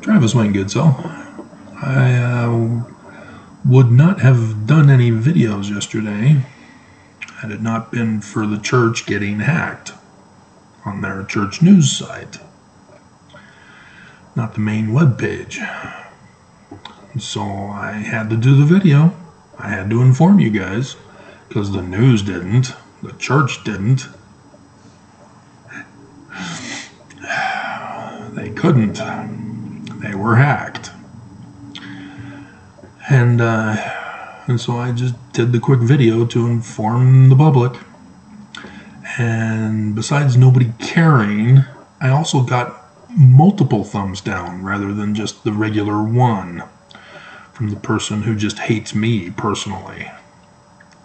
Travis Wayne Goodsell. I would not have done any videos yesterday had it not been for the church getting hacked on their church news site, not the main web page. So I had to do the video. I had to inform you guys because the news didn't, the church didn't. They couldn't. They were hacked. And so I just did the quick video to inform the public. And besides nobody caring, I also got multiple thumbs down rather than just the regular one from the person who just hates me personally.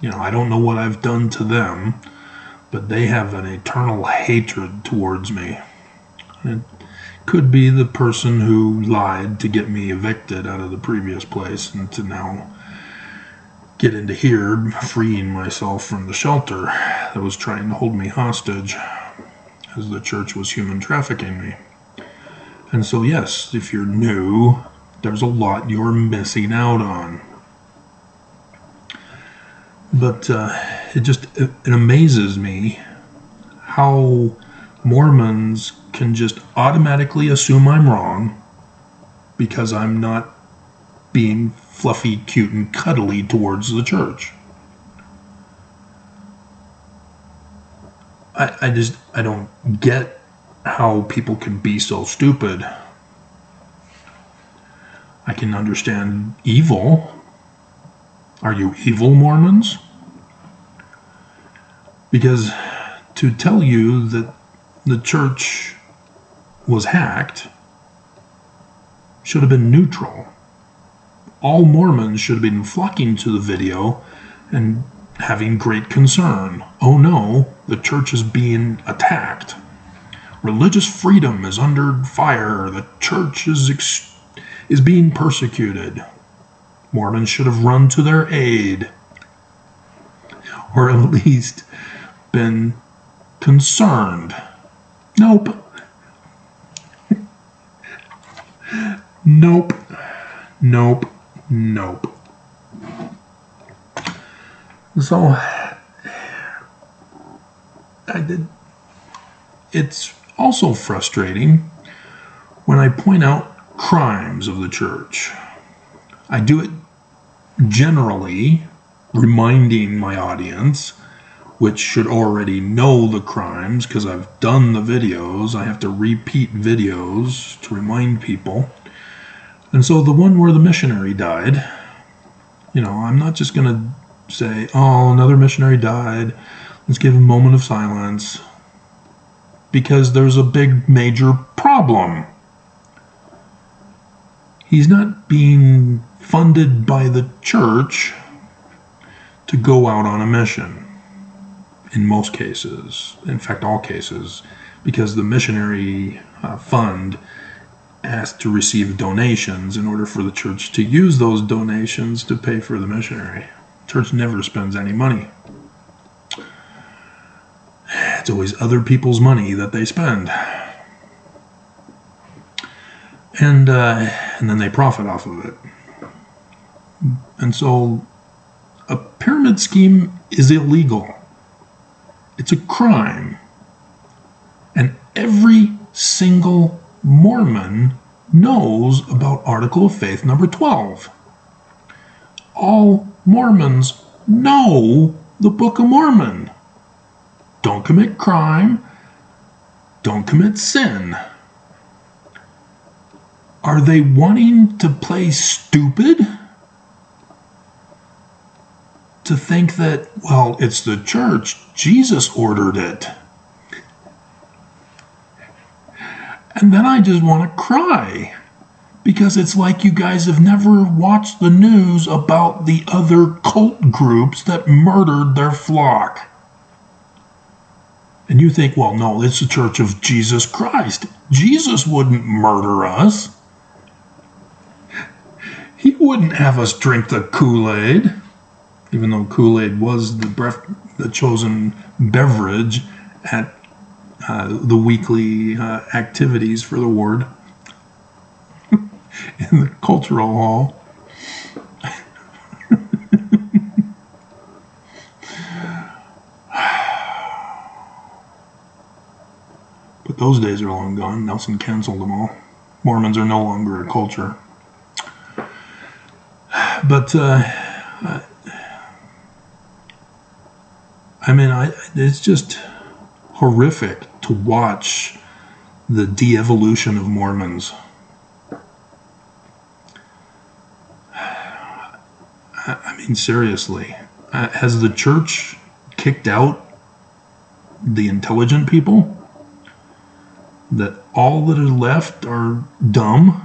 You know, I don't know what I've done to them, but they have an eternal hatred towards me. And it could be the person who lied to get me evicted out of the previous place and to now get into here, freeing myself from the shelter that was trying to hold me hostage as the church was human trafficking me. And so yes, if you're new, there's a lot you're missing out on. But it amazes me how Mormons can just automatically assume I'm wrong because I'm not being fluffy, cute, and cuddly towards the church. I don't get how people can be so stupid. I can understand evil. Are you evil, Mormons? Because to tell you that the church was hacked should have been neutral. All Mormons should have been flocking to the video and having great concern. Oh no, the church is being attacked. Religious freedom is under fire. The church is being persecuted. Mormons should have run to their aid, or at least been concerned. Nope. Nope. Nope. Nope. So it's also frustrating when I point out crimes of the church. I do it generally reminding my audience, which should already know the crimes because I've done the videos. I have to repeat videos to remind people. And so the one where the missionary died, you know, I'm not just going to say, oh, another missionary died, let's give a moment of silence, because there's a big major problem. He's not being funded by the church to go out on a mission in most cases, in fact all cases, because the missionary fund has to receive donations in order for the church to use those donations to pay for the missionary. The church never spends any money. It's always other people's money that they spend. And then they profit off of it. And so a pyramid scheme is illegal. It's a crime. And every single Mormon knows about Article of Faith number 12. All Mormons know the Book of Mormon. Don't commit crime. Don't commit sin. Are they wanting to play stupid? To think that, well, it's the church. Jesus ordered it. And then I just want to cry. Because it's like you guys have never watched the news about the other cult groups that murdered their flock. And you think, well, no, it's the Church of Jesus Christ. Jesus wouldn't murder us. He wouldn't have us drink the Kool-Aid, even though Kool-Aid was the chosen beverage at the weekly activities for the ward. in the cultural hall. But those days are long gone. Nelson canceled them all. Mormons are no longer a culture. But it's just horrific to watch the de-evolution of Mormons. I mean, seriously, has the church kicked out the intelligent people? That all that are left are dumb?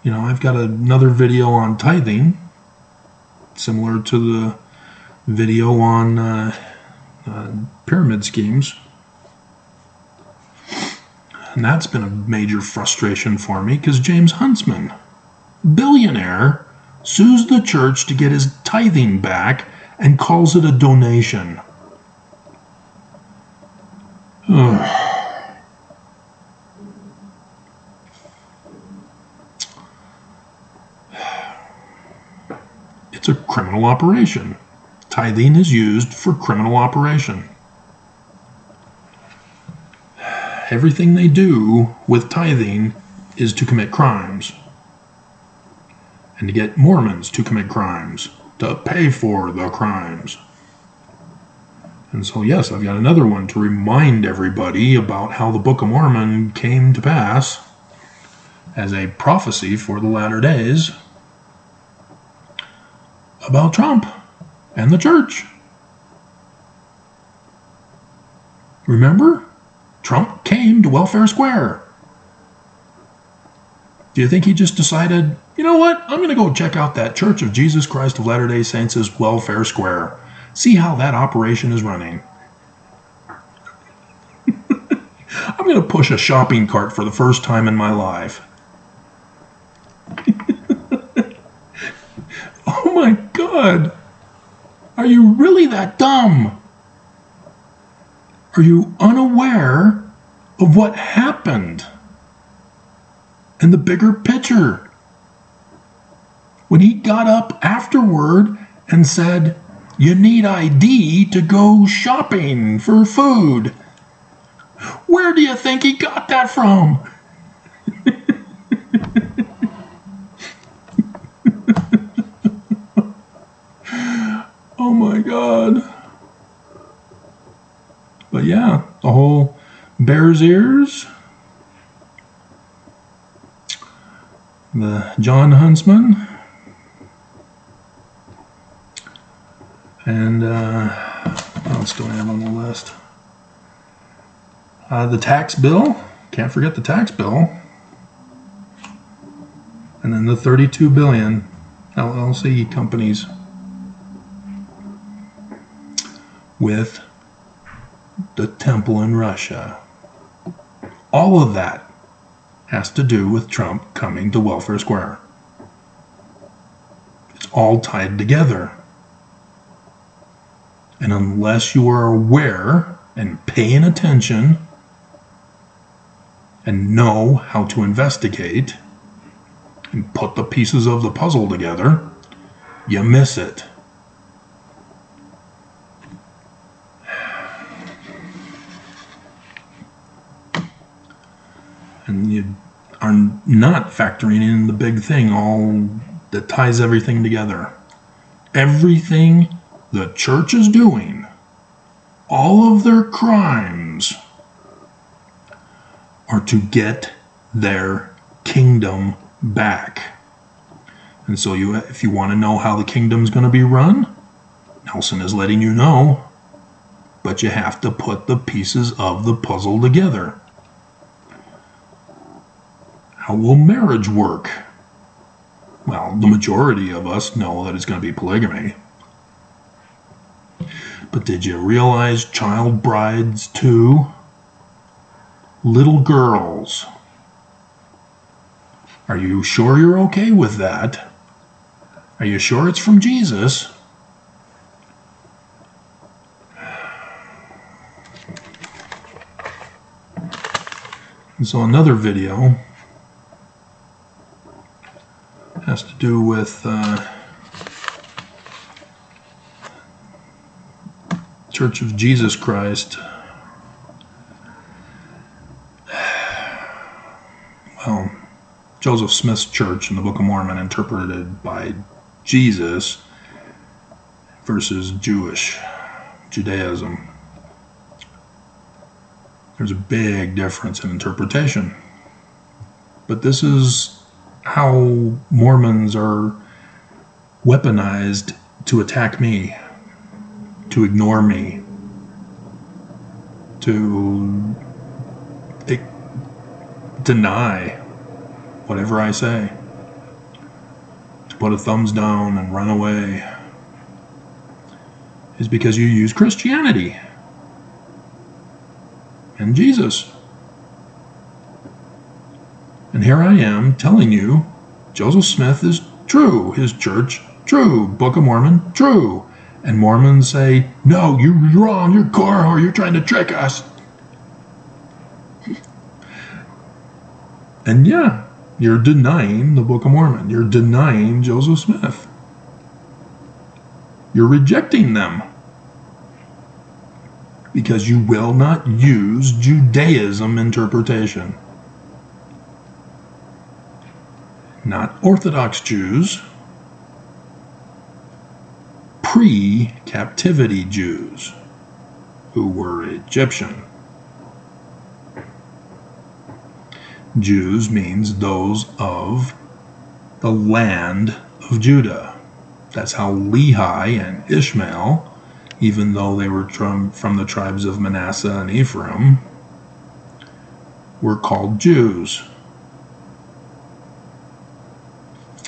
You know, I've got another video on tithing, similar to the video on pyramid schemes. And that's been a major frustration for me because James Huntsman, billionaire, sues the church to get his tithing back and calls it a donation. Ugh. It's a criminal operation. Tithing is used for criminal operation. Everything they do with tithing is to commit crimes. And to get Mormons to commit crimes. To pay for the crimes. And so, yes, I've got another one to remind everybody about how the Book of Mormon came to pass as a prophecy for the latter days about Trump and the church. Remember? Trump came to Welfare Square. Do you think he just decided, you know what, I'm going to go check out that Church of Jesus Christ of Latter-day Saints' Welfare Square. See how that operation is running. I'm going to push a shopping cart for the first time in my life. Oh my God. Are you really that dumb? Are you unaware of what happened and the bigger picture? When he got up afterward and said, you need ID to go shopping for food. Where do you think he got that from? Oh my God. But yeah, the whole Bears Ears, the John Huntsman, and what else do I have on the list? The tax bill. Can't forget the tax bill. And then the 32 billion LLC companies with the temple in Russia. All of that has to do with Trump coming to Welfare Square. It's all tied together. And unless you are aware and paying attention and know how to investigate and put the pieces of the puzzle together, you miss it. And you are not factoring in the big thing, all that ties everything together. Everything the church is doing, all of their crimes, are to get their kingdom back. And so if you want to know how the kingdom's going to be run, Nelson is letting you know, but you have to put the pieces of the puzzle together. How will marriage work? Well, the majority of us know that it's going to be polygamy. But did you realize child brides too? Little girls. Are you sure you're okay with that? Are you sure it's from Jesus? And so another video has to do with Church of Jesus Christ. Well, Joseph Smith's church in the Book of Mormon interpreted by Jesus versus Judaism. There's a big difference in interpretation. But this is how Mormons are weaponized to attack me, to ignore me, to deny whatever I say, to put a thumbs down and run away, is because you use Christianity and Jesus. And here I am telling you Joseph Smith is true, his church true, Book of Mormon true. And Mormons say, no, you're wrong, you're or you're trying to trick us. And yeah, you're denying the Book of Mormon. You're denying Joseph Smith. You're rejecting them. Because you will not use Judaism interpretation. Not Orthodox Jews. Pre-captivity Jews who were Egyptian. Jews means those of the land of Judah. That's how Lehi and Ishmael, even though they were from the tribes of Manasseh and Ephraim, were called Jews.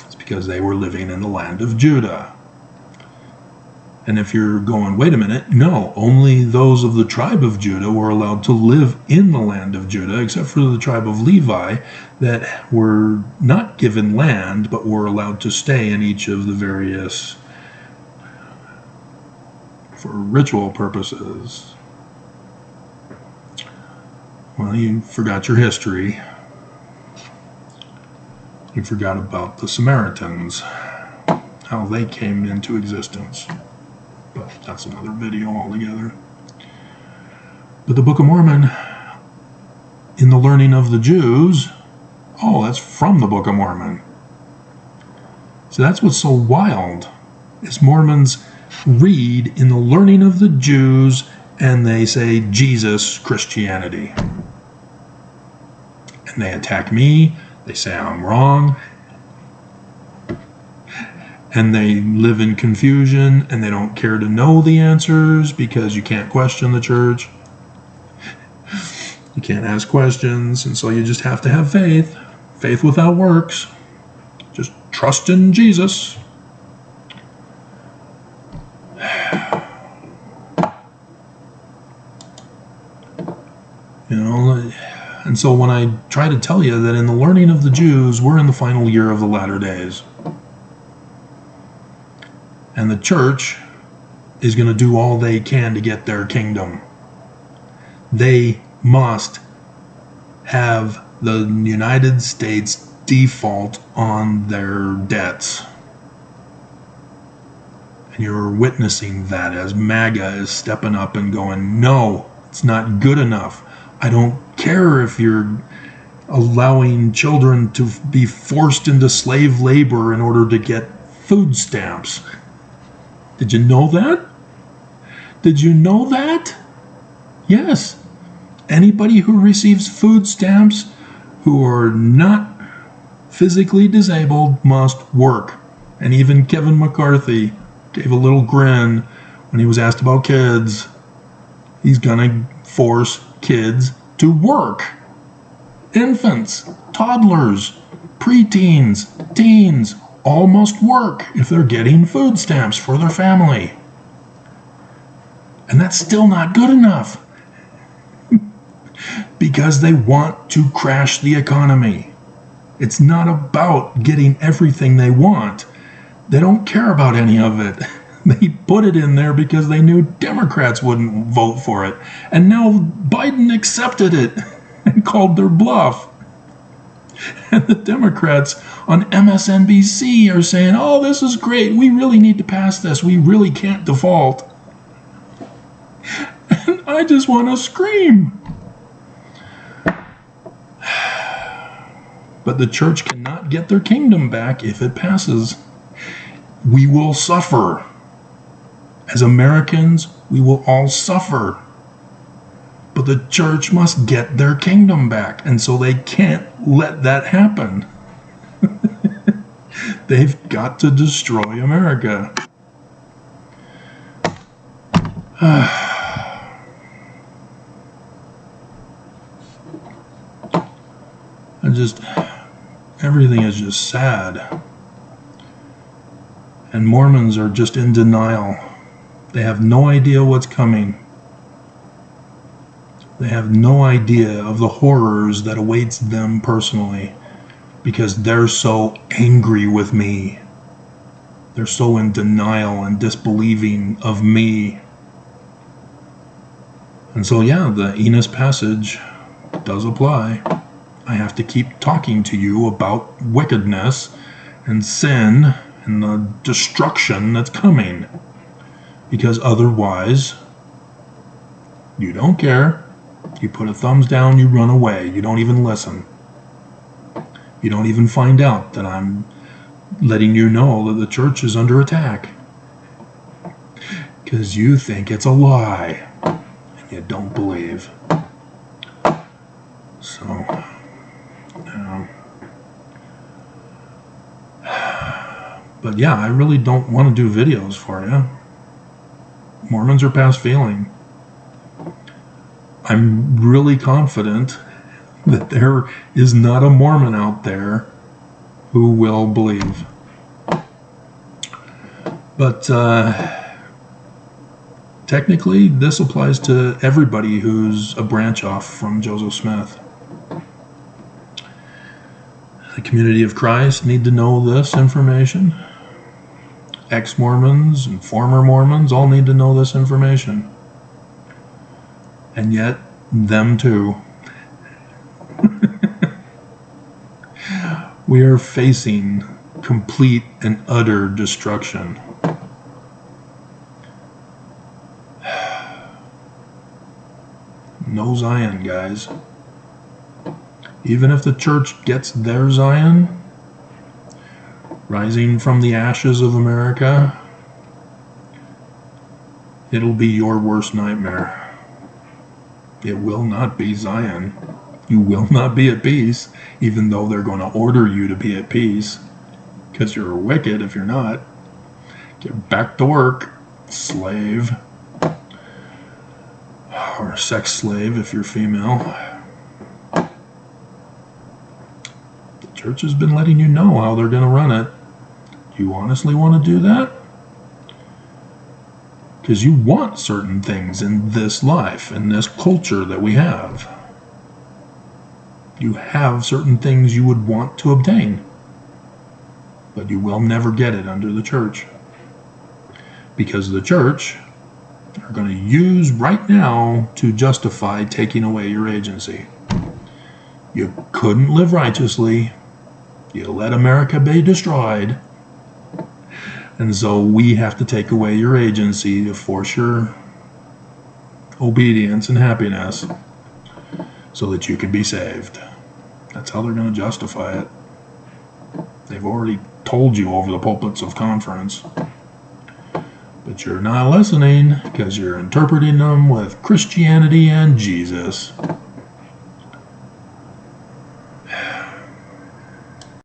It's because they were living in the land of Judah. And if you're going, wait a minute, no, only those of the tribe of Judah were allowed to live in the land of Judah, except for the tribe of Levi that were not given land, but were allowed to stay in each of the various, for ritual purposes. Well, you forgot your history. You forgot about the Samaritans, how they came into existence. But that's another video altogether. But the Book of Mormon, in the learning of the Jews, oh, that's from the Book of Mormon. So that's what's so wild, is Mormons read in the learning of the Jews and they say Jesus, Christianity. And they attack me, they say I'm wrong, and they live in confusion, and they don't care to know the answers because you can't question the church. You can't ask questions, and so you just have to have faith. Faith without works. Just trust in Jesus. And so when I try to tell you that in the learning of the Jews, we're in the final year of the latter days. And the church is going to do all they can to get their kingdom. They must have the United States default on their debts. And you're witnessing that as MAGA is stepping up and going, no, it's not good enough. I don't care if you're allowing children to be forced into slave labor in order to get food stamps. Did you know that? Did you know that? Yes. Anybody who receives food stamps who are not physically disabled must work. And even Kevin McCarthy gave a little grin when he was asked about kids. He's gonna force kids to work. Infants, toddlers, preteens, teens, all must work if they're getting food stamps for their family. And that's still not good enough. Because they want to crash the economy. It's not about getting everything they want. They don't care about any of it. They put it in there because they knew Democrats wouldn't vote for it. And now Biden accepted it. and called their bluff. And the Democrats on MSNBC are saying, oh, this is great. We really need to pass this. We really can't default. And I just want to scream. But the church cannot get their kingdom back if it passes. We will suffer. As Americans, we will all suffer. But the church must get their kingdom back, and so they can't let that happen. They've got to destroy America. Everything is just sad. And Mormons are just in denial. They have no idea what's coming. They have no idea of the horrors that awaits them personally because they're so angry with me. They're so in denial and disbelieving of me. And so, yeah, the Enos passage does apply. I have to keep talking to you about wickedness and sin and the destruction that's coming. Because otherwise, you don't care. You put a thumbs down, you run away. You don't even listen. You don't even find out that I'm letting you know that the church is under attack. Because you think it's a lie. And you don't believe. So, but yeah, I really don't want to do videos for you. Mormons are past failing. I'm really confident that there is not a Mormon out there who will believe. But technically, this applies to everybody who's a branch off from Joseph Smith. The community of Christ need to know this information. Ex-Mormons and former Mormons all need to know this information. And yet, them too. We are facing complete and utter destruction. No Zion, guys. Even if the church gets their Zion, rising from the ashes of America, it'll be your worst nightmare. It will not be Zion. You will not be at peace, even though they're going to order you to be at peace, because you're wicked if you're not. Get back to work, slave. Or sex slave if you're female. The church has been letting you know how they're going to run it. Do you honestly want to do that? Because you want certain things in this life, in this culture that we have. You have certain things you would want to obtain, but you will never get it under the church. Because the church are going to use right now to justify taking away your agency. You couldn't live righteously. You let America be destroyed. And so we have to take away your agency to force your obedience and happiness so that you can be saved. That's how they're going to justify it. They've already told you over the pulpits of conference. But you're not listening because you're interpreting them with Christianity and Jesus.